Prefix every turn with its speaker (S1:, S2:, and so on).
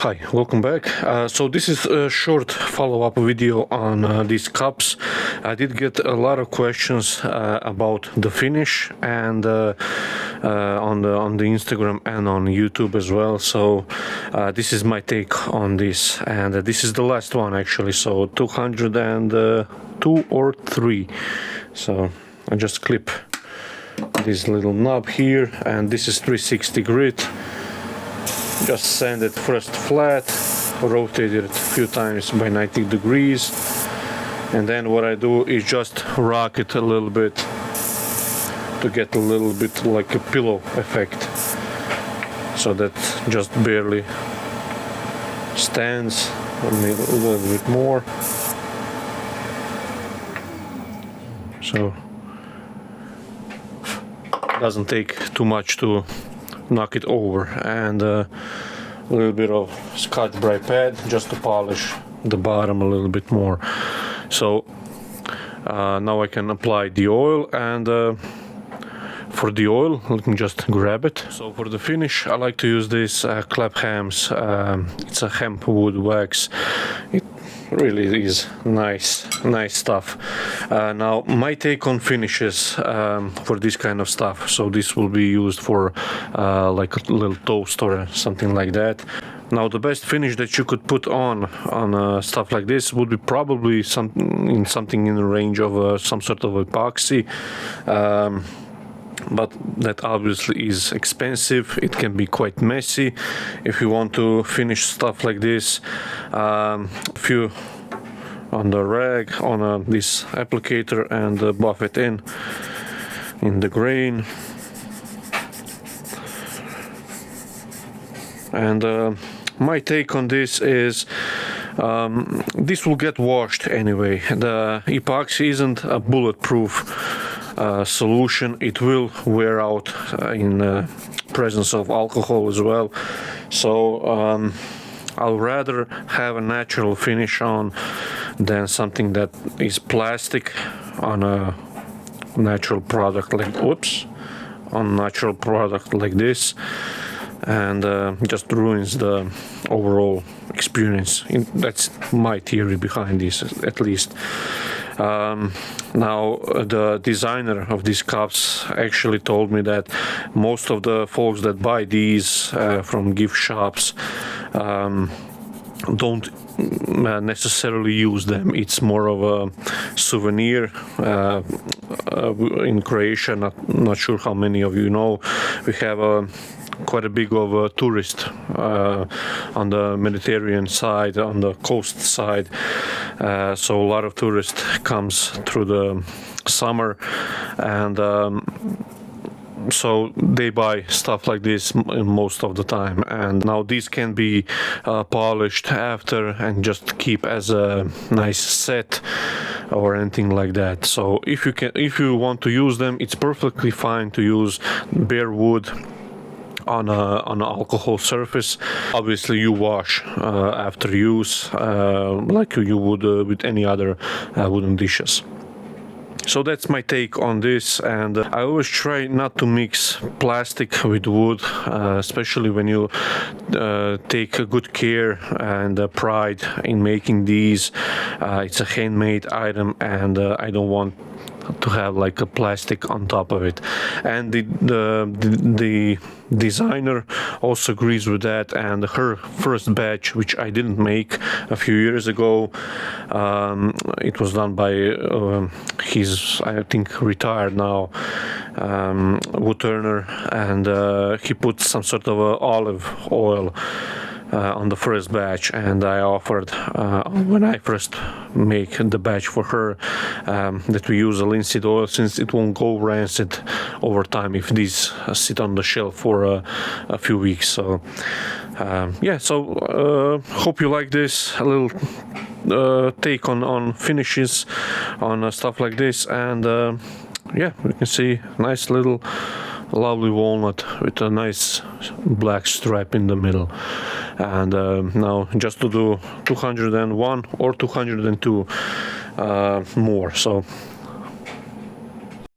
S1: Hi, welcome back. So this is a short follow-up video on these cups. I did get a lot of questions about the finish and on the Instagram and on YouTube as well. So this is my take on this, and this is the last one actually. So 202 or 3. So I just clip this little knob here, and this is 360 grit. Just sand it first flat, rotate it a few times by 90 degrees, and then what I do is just rock it a little bit to get a little bit like a pillow effect, so that just barely stands. A little bit more, so doesn't take too much to knock it over, and a little bit of Scotch-Brite pad just to polish the bottom a little bit more. So now I can apply the oil, and for the oil let me just grab it. So for the finish I like to use this Clapham's, it's a hemp wood wax. It really is nice stuff. Now my take on finishes for this kind of stuff, so this will be used for like a little toast or something like that. Now the best finish that you could put on stuff like this would be probably something in the range of some sort of epoxy, but that obviously is expensive. It can be quite messy if you want to finish stuff like this. If you on the rag on this applicator and buff it in the grain, and my take on this is this will get washed anyway. The epoxy isn't a bulletproof solution. It will wear out in presence of alcohol as well. So I'll rather have a natural finish on than something that is plastic on a natural product like this, and just ruins the overall experience. That's my theory behind this, at least. Now the designer of these cups actually told me that most of the folks that buy these from gift shops don't necessarily use them. It's more of a souvenir. In Croatia, not sure how many of you know, we have quite a big of a tourist on the Mediterranean side, on the coast side. So a lot of tourists comes through the summer, and so they buy stuff like this most of the time. And now these can be polished after and just keep as a nice set or anything like that. So if you want to use them, it's perfectly fine to use bare wood on an alcohol surface. Obviously you wash after use like you would with any other wooden dishes. So that's my take on this, and I always try not to mix plastic with wood, especially when you take a good care and pride in making these. It's a handmade item, and I don't want to have like a plastic on top of it. And the designer also agrees with that, and her first batch, which I didn't make a few years ago, it was done by he's, I think, retired now, Woodturner, and he put some sort of olive oil on the first batch, and I offered when I first make the batch for her that we use a linseed oil, since it won't go rancid over time if these sit on the shelf for a few weeks. So yeah, so hope you like this a little take on finishes on stuff like this, and yeah, we can see nice little lovely walnut with a nice black stripe in the middle. And now just to do 201 or 202 more. So